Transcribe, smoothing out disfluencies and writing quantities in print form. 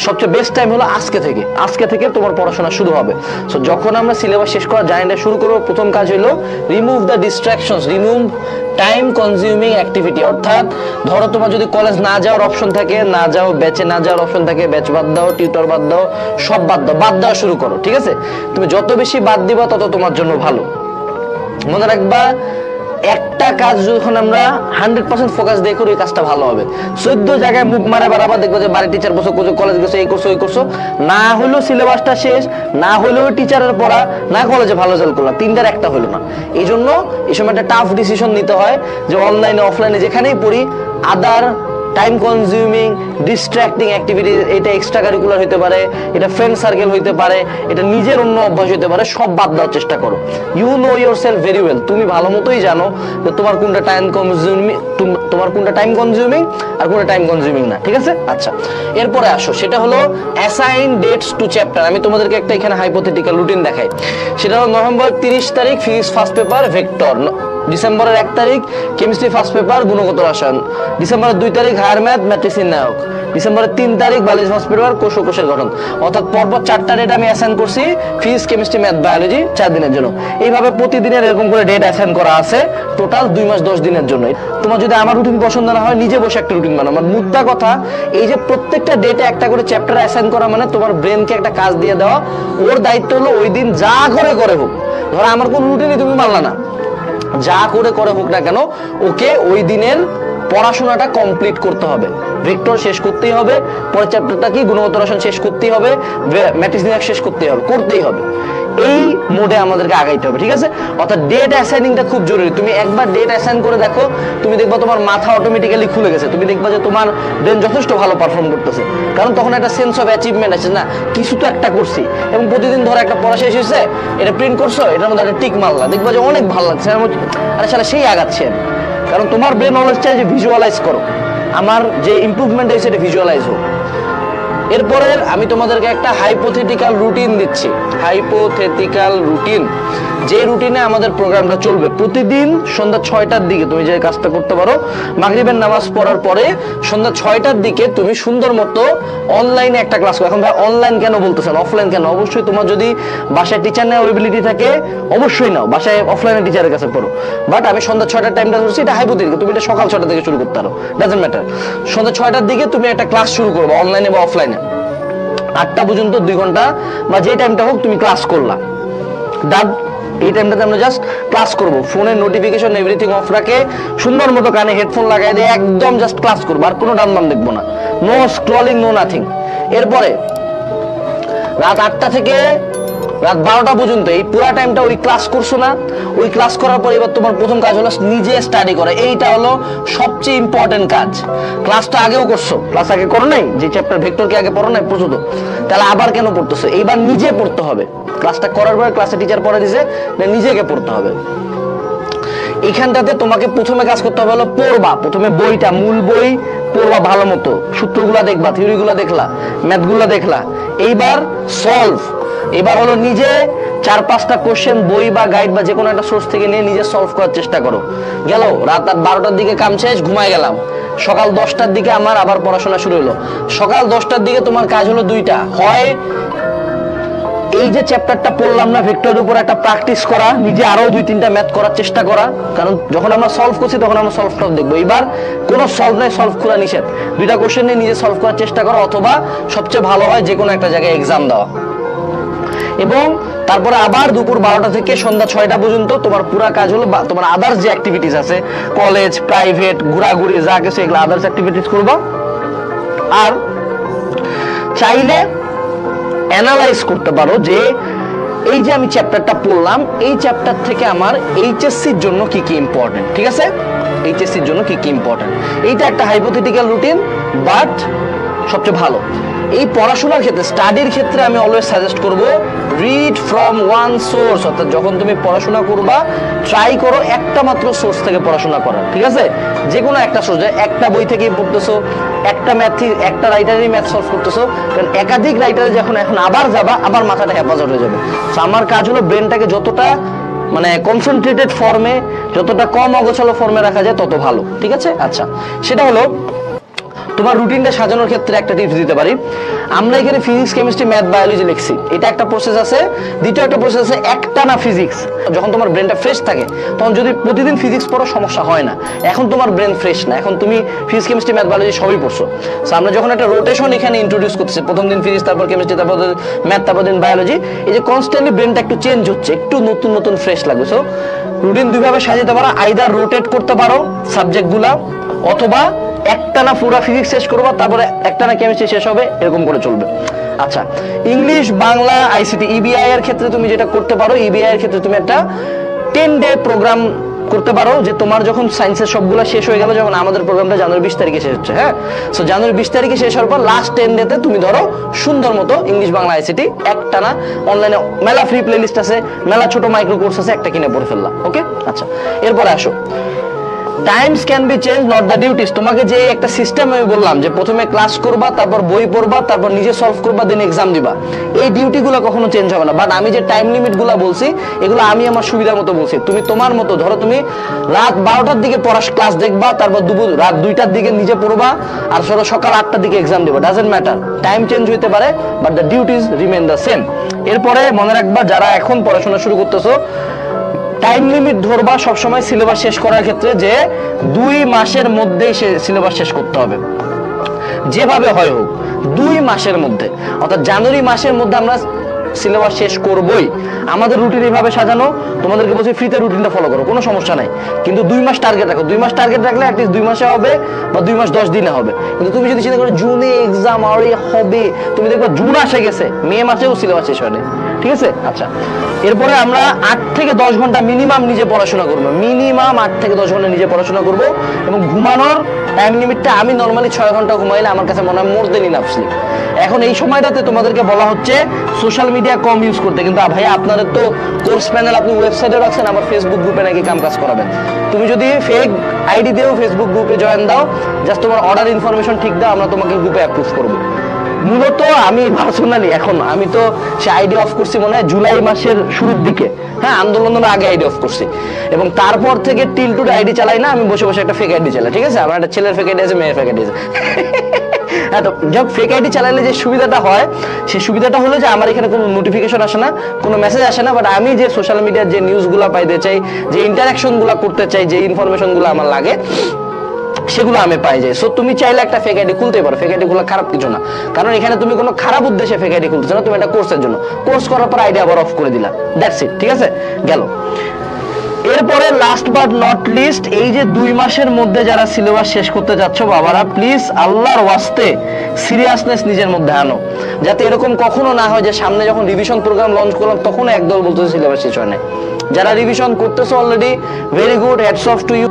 সবচেয়ে best time হলো আজকে থেকে তোমার পড়াশোনা শুরু হবে। সো যখন আমরা সিলেবাস শেষ করার জার্নিটা শুরু করবো, প্রথম কাজ হলো remove the distractions, remove time consuming activity. অর্থাৎ ধরো তোমার যদি কলেজ না যাওয়ার অপশন থাকে, না যাও, ব্যাচে না যাওয়ার অপশন থাকে, ব্যাচ বাদ দাও, টিউটর বাদ দাও, সব বাদ দেওয়া শুরু করো। ঠিক আছে, তুমি যত বেশি বাদ দিবা তত তোমার জন্য ভালো। মনে রাখবা, একটা কাজ যখন আমরা 100% ফোকাস দিয়ে করি, ওই কাজটা ভালো হবে। 14 জায়গায় মুখ মারা বাড়াবার দেখবো যে বাড়ি টিচার বসে কলেজ গেছো, এই করছো ওই করছো, না হলেও সিলেবাসটা শেষ, না হলেও টিচারের পড়া, না কলেজে ভালো রেজাল্ট করলাম, তিনটার একটা হলো না। এই জন্য এই সময় একটা টাফ ডিসিশন নিতে হয় যে অনলাইনে অফলাইনে যেখানেই পড়ি, আদার টাইম কনজিউমিং ডিস্ট্রাক্টিং অ্যাক্টিভিটি, এটা এক্সট্রা কারিকুলার হতে পারে, এটা ফ্রেন্ড সার্কেল হইতে পারে, এটা নিজের অন্য অভ্যাস হতে পারে, সব বাদ দেওয়ার চেষ্টা করো। You know yourself very well, তুমি ভালো মতোই জানো যে তোমার কোনটা টাইম কনজিউমিং আর কোনটা টাইম কনজিউমিং না। ঠিক আছে, আচ্ছা এরপরে আসো, সেটা হলো অ্যাসাইন ডেটস টু চ্যাপ্টার। আমি তোমাদেরকে একটা এখানে হাইপোথেটিক্যাল রুটিন দেখাই। সেটা হলো নভেম্বর 30 তারিখ ফিজিক্স ফার্স্ট পেপার ভেক্টর, ডিসেম্বরের 1 তারিখ কেমিস্ট্রি ফার্স্ট পেপার গুণগত রসায়ন, ডিসেম্বরের 2 তারিখ হায়ার ম্যাথ ম্যাট্রিক্স নির্ণায়ক, ডিসেম্বরের 3 তারিখ বায়োলজি ফার্স্ট পেপার কোষ ও কোষের গঠন। অর্থাৎ পরপর 4টা ডেট আমি অ্যাসাইন করছি ফিজিক্স কেমিস্ট্রি ম্যাথ বায়োলজি 4 দিনের জন্য। এইভাবে প্রতিদিনের এরকম করে ডেট অ্যাসাইন করা আছে, টোটাল 2 মাস 10 দিনের জন্য। তোমার যদি আমার রুটিন পছন্দ না হয়, নিজে বসে একটা রুটিন বানাও। আমার মুদ্রা কথা, এই যে প্রত্যেকটা ডেটে একটা করে চ্যাপ্টার অ্যাসাইন করা মানে তোমার ব্রেনকে একটা কাজ দিয়ে দেওয়া, ওর দায়িত্ব হলো ওই দিন যা করে হোক। ধরো আমার কোন রুটিনই তুমি মানলা না, যা করে হোক না কেন, ওকে ওই দিনের পড়াশোনাটা কমপ্লিট করতে হবে। ভেক্টর শেষ করতেই হবে, পরের চ্যাপ্টারটা কি গুণগত রসায়ন শেষ করতেই হবে, ম্যাট্রিক্স নির্ণায়ক শেষ করতেই হবে। এই মোডে আমাদেরকে আগাইতে হবে। ঠিক আছে, অর্থাৎ ডেট অ্যাসাইনিংটা খুব জরুরি। তুমি একবার ডেট অ্যাসাইন করে দেখো, তুমি দেখবা তোমার মাথা অটোমেটিক্যালি খুলে গেছে, তুমি দেখবা যে তোমার ব্রেন যথেষ্ট ভালো পারফর্ম করতেছে। কারণ তখন একটা সেন্স অফ অ্যাচিভমেন্ট আছে, না কিছু তো একটা করছি। এবং প্রতিদিন ধরো একটা পড়া শেষ হয়েছে, এটা প্রিন্ট করছো, এটার মধ্যে একটা টিক মারলা, দেখবা যে অনেক ভালো লাগছে, আরে শালা সেই আগাচ্ছে। কারণ তোমার ব্রেন অলওয়েজ চাই যে ভিজুয়ালাইজ করো, আমার যে ইমপ্রুভমেন্ট হয়েছে এটা ভিজুয়ালাইজ হোক। এরপরে আমি তোমাদেরকে একটা হাইপোথেটিক্যাল রুটিন দিচ্ছি, হাইপোথেটিক্যাল রুটিন, যে রুটিনে আমাদের প্রোগ্রামটা চলবে। প্রতিদিন সন্ধ্যা 6টার দিকে তুমি যে কাজটা করতে পারো, মাগরিবের নামাজ পড়ার পরে সন্ধ্যা 6টার দিকে তুমি সুন্দর মতো অনলাইনে একটা ক্লাস করো। এখন ভাই অনলাইন কেন বলতেছেন, অফলাইন কেন? অবশ্যই তোমার যদি বাসায় টিচার নেওয়ার এবিলিটি থাকে অবশ্যই নাও, বাসায় অফলাইনে টিচারের কাছে পড়ো। বাট আমি সন্ধ্যা 6টার টাইমটা ধরছি, এটা হাইপোথেটিক্যাল, তুমি এটা সকাল 6টা থেকে শুরু করতে পারো, ডাজন্ট ম্যাটার। সন্ধ্যা 6টার দিকে তুমি একটা ক্লাস শুরু করবে, অনলাইনে বা অফলাইনে। 8টা পর্যন্ত 2 ঘন্টা বা যে টাইমটা হোক তুমি ক্লাস করলা, ডান। এই টাইমটাতে আমরা জাস্ট ক্লাস করবো, ফোনের নোটিফিকেশন এভরিথিং অফ রাখে সুন্দর মতো কানে হেডফোন লাগাই দিয়ে একদম জাস্ট ক্লাস করবো, আর কোনো ডান বাম দেখবো না, নো স্ক্রলিং, নো নাথিং। এরপরে রাত 8টা থেকে রাত 12টা পর্যন্ত এই পুরা টাইমটা ওই ক্লাস করছো না, ওই ক্লাস করার পর এবার তোমার প্রথম কাজ হলো নিজে স্টাডি করা। এইটা হলো সবচেয়ে ইম্পর্টেন্ট কাজ। ক্লাসটা আগেও করছো, ক্লাস আগে করো নাই, যে চ্যাপ্টার ভেক্টরকে আগে পড়ো নাই প্রচুর, তাহলে আবার কেন পড়তেছো? এইবার নিজে পড়তে হবে। ক্লাসটা করার পরে ক্লাসে টিচার পড়া দিছে, নিজেকে পড়তে হবে। এইখানটাতে তোমাকে প্রথমে কাজ করতে হবে হলো পড়বা, প্রথমে বইটা, মূল বই পড়বা ভালো মতো, সূত্রগুলা দেখবা, থিওরিগুলা দেখলা, ম্যাথগুলা দেখলা। এইবার সলভ, এবার হলো নিজে 4-5টা কোশ্চেন বই বা গাইড বা যে কোনো একটা সোর্স থেকে নিয়ে নিজে সলভ করার চেষ্টা করো। গেল রাত 12টার দিকে কাম শেষ, ঘুমায় গেলাম। সকাল 10টার দিকে আমার আবার পড়াশোনা শুরু হলো। সকাল 10টার দিকে তোমার কাজ হলো 2টা, হয় এই যে চ্যাপ্টারটা পড়লাম না ভেক্টরের উপর একটা প্র্যাকটিস করা, নিজে আরো 2-3টা ম্যাথ করার চেষ্টা করা, কারণ যখন আমরা সলভ করছি তখন আমরা সলভটাও দেখবো। এবার কোনো সলভ নাই, সলভ করা নিষেধ, 2টা কোশ্চেন নিয়ে নিজে সলভ করার চেষ্টা করো, অথবা সবচেয়ে ভালো হয় যে কোনো একটা জায়গায় এক্সাম দেওয়া। এবং তারপরে আবার দুপুর 12টা থেকে সন্ধ্যা 6টা পর্যন্ত তোমার পুরা কাজ হলো তোমার আদার্স যে অ্যাক্টিভিটিস আছে, কলেজ, প্রাইভেট, ঘোরাঘুরি, যা কিছু এগুলো আদার্স অ্যাক্টিভিটিস করবা। আর চাইলে অ্যানালাইজ করতে পারো যে এই যে আমি চ্যাপ্টারটা পড়লাম, এই চ্যাপ্টার থেকে আমার এইচএসসির জন্য কি কি ইম্পর্টেন্ট। ঠিক আছে, এইচএসসির জন্য কি কি ইম্পর্টেন্ট, এইটা একটা হাইপোথেটিক্যাল রুটিন, বাট সবচেয়ে ভালো। এই পড়াশোনার ক্ষেত্রে, স্টাডির ক্ষেত্রে আমি অলওয়েজ সাজেস্ট করব রিড ফ্রম ওয়ান সোর্স। অর্থাৎ যখন তুমি পড়াশোনা করবা ট্রাই করো একটা মাত্র সোর্স থেকে পড়াশোনা করার। ঠিক আছে, যে কোনো একটা সোর্স, একটা বই থেকেই পড়তেছো, একটা একটা রাইটারেরই ম্যাথ সলভ করতেছো, কারণ একাধিক রাইটারে যখন এখন আবার যাবা আবার মাথাটা হেফাজত হয়ে যাবে। তো আমার কাজ হলো ব্রেনটাকে যতটা মানে কনসেন্ট্রেটেড ফর্মে, যতটা কম অগোছালো ফর্মে রাখা যায় তত ভালো। ঠিক আছে, আচ্ছা সেটা হলো তোমার রুটিনটা সাজানোর ক্ষেত্রে একটা টিপস দিতে পারি। আমরা এখানে ফিজিক্স, কেমিস্ট্রি, ম্যাথ, বায়োলজি লিখছি, এটা একটা প্রসেস আছে। দ্বিতীয় একটা প্রসেস আছে একটানা ফিজিক্স। যখন তোমার ব্রেনটা ফ্রেশ থাকে তখন যদি প্রতিদিন ফিজিক্স পড়ো সমস্যা হয় না। এখন তোমার ব্রেন ফ্রেশ না, এখন তুমি ফিজিক্স, কেমিস্ট্রি, ম্যাথ, বায়োলজি সবই পড়ছো। সো আমরা যখন একটা রোটেশন এখানে ইন্ট্রোডিউস করতেছি, প্রথম দিন ফিজিক্স, তারপর কেমিস্ট্রি, তারপর ম্যাথ, তারপর দিন বায়োলজি, এই যে কনস্ট্যান্টলি ব্রেনটা একটু চেঞ্জ হচ্ছে, একটু নতুন নতুন ফ্রেশ লাগবে। সো রুটিন দুইভাবে সাজাতে পারো, আইদার রোটেট করতে পারো সাবজেক্টগুলা, অথবা একটানা পুরো ফিজিক্স শেষ করবা তারপরে একটানা কেমিস্ট্রি শেষ হবে, এরকম করে চলবে। আচ্ছা, ইংলিশ, বাংলা, আইসিটি, ইবিআই এর ক্ষেত্রে তুমি যেটা করতে পারো, ইবিআই এর ক্ষেত্রে তুমি একটা 10 ডে প্রোগ্রাম করতে পারো, যে তোমার যখন সায়েন্সের সবগুলো শেষ হয়ে গেল, যখন আমাদের প্রোগ্রামটা জানুয়ারি 20 তারিখে শেষ হচ্ছে, হ্যাঁ, সো জানুয়ারি 20 তারিখে শেষ হওয়ার পর লাস্ট 10 ডেতে তুমি ধরো সুন্দর মতো ইংলিশ, বাংলা, আইসিটি একটানা, অনলাইনে মেলা ফ্রি প্লেলিস্ট আছে, মেলা ছোট মাইক্রো কোর্স আছে, একটা কিনে পড়ে ফেললা। ওকে, আচ্ছা, এরপরে আসো Times can be change, not the duties. তোমাকে যে একটা সিস্টেম আমি বললাম যে প্রথমে ক্লাস করবা, তারপর বই পড়বা, তারপর নিজে সলভ করবা, দেন এক্সাম দিবা, এই ডিউটিগুলো কখনো চেঞ্জ হবে না। বাট আমি যে টাইম লিমিটগুলো বলছি এগুলো আমি আমার সুবিধার মতো বলছি। তুমি তোমার মতো ধরো, তুমি রাত 12টার দিকে পড়ার ক্লাস দেখবা, তারপর রাত 2টার দিকে নিজে পড়বা, আর ধরো সকাল 8টার দিকে এক্সাম দিবা, ডাজন্ট ম্যাটার, টাইম চেঞ্জ হইতে পারে but the duties remain the same. এরপরে মনে রাখবা, যারা এখন পড়াশোনা শুরু করতেছো, টাইম লিমিট ধরবা সবসময় সিলেবাস শেষ করার ক্ষেত্রে, যে 2 মাসের মধ্যেই সিলেবাস শেষ করতে হবে, যেভাবে হয় হোক 2 মাসের মধ্যে, অর্থাৎ জানুয়ারি মাসের মধ্যে আমরা সিলেবাস শেষ করবই। আমাদের রুটিন এইভাবে সাজানো, তোমাদেরকে বলছি ফ্রিতে রুটিনটা ফলো করো, কোনো সমস্যা নাই, কিন্তু 2 মাস টার্গেট রাখো। 2 মাস টার্গেট রাখলে অ্যাটলিস্ট 2 মাসে হবে বা 2 মাস 10 দিনে হবে। কিন্তু তুমি যদি চিন্তা করো জুনে এক্সাম আরে হবে, তুমি দেখবা জুন আসে গেছে, মে মাসেও সিলেবাস শেষ হয় না, ঠিক আছে? আচ্ছা, এরপরে আমরা 8 থেকে 10 ঘন্টা মিনিমাম নিজে পড়াশোনা করবো, মিনিমাম 8 থেকে 10 ঘন্টা নিজে পড়াশোনা করবো। এবং ঘুমানোর টাইম লিমিটটা, আমি নর্মালি 6 ঘন্টা ঘুমাইলে আমার কাছে মনে হয় মোর দেন ইনাফ স্লিপ। এখন এই সময়টাতে তোমাদেরকে বলা হচ্ছে সোশ্যাল মিডিয়া কম ইউজ করতে, কিন্তু ভাইয়া আপনাদের তো কোর্স প্যানেল আপনি ওয়েবসাইটে রাখছেন, আমার ফেসবুক গ্রুপে নাকি কাম কাজ করাবেন। তুমি যদি ফেক আইডি দিয়েও ফেসবুক গ্রুপে জয়েন দাও, জাস্ট তোমার অর্ডার ইনফরমেশন ঠিক দাও, আমরা তোমাকে গ্রুপে অ্যাপ্রুভ করবো। মূলত আমি পার্সোনালি এখন আমি তো সে আইডি অফ করছি মনে হয় জুলাই মাসের শুরুর দিকে, হ্যাঁ, আন্দোলনের আগে আইডি অফ করছি, এবং তারপর থেকে টিল টু আইডি চালাই না, আমি বসে বসে একটা ফেক আইডি চালাই, ঠিক আছে? আমার একটা ছেলের ফেক আইডি আছে, মেয়ের ফেক আইডি আছে। হ্যাঁ, তো যখন ফেক আইডি চালালে যে সুবিধাটা হয়, সেই সুবিধাটা হলো যে আমার এখানে কোনো নোটিফিকেশন আসে না, কোনো মেসেজ আসে না, বাট আমি যে সোশ্যাল মিডিয়ার যে নিউজগুলো পাইতে চাই, যে ইন্টারাকশনগুলো করতে চাই, যে ইনফরমেশনগুলো আমার লাগে, সেগুলো আমি পাই যাই। সো তুমি চাইলে একটা ফেক আইডি খুলতে পারো, ফেক আইডি খোলা খারাপ কিছু না, কারণ এখানে তুমি কোনো খারাপ উদ্দেশ্যে ফেক আইডি খুলতেছো না, তুমি একটা কোর্সের জন্য, কোর্স করার পর আইডি আবার অফ করে দিলা, দ্যাটস ইট, ঠিক আছে? গেল। এরপরে লাস্ট বাট নট লিস্ট, এই যে 2 মাসের মধ্যে যারা সিলেবাস শেষ করতে যাচ্ছ বাবারা, প্লিজ আল্লাহর ওয়াস্তে সিরিয়াসনেস নিজের মধ্যে আনো, যাতে এরকম কখনো না হয় যে সামনে যখন রিভিশন প্রোগ্রাম লঞ্চ করলাম তখন একদল বলতেছে সিলেবাস শেষ হয় না। যারা রিভিশন করতেছো already, very good, hats off to you.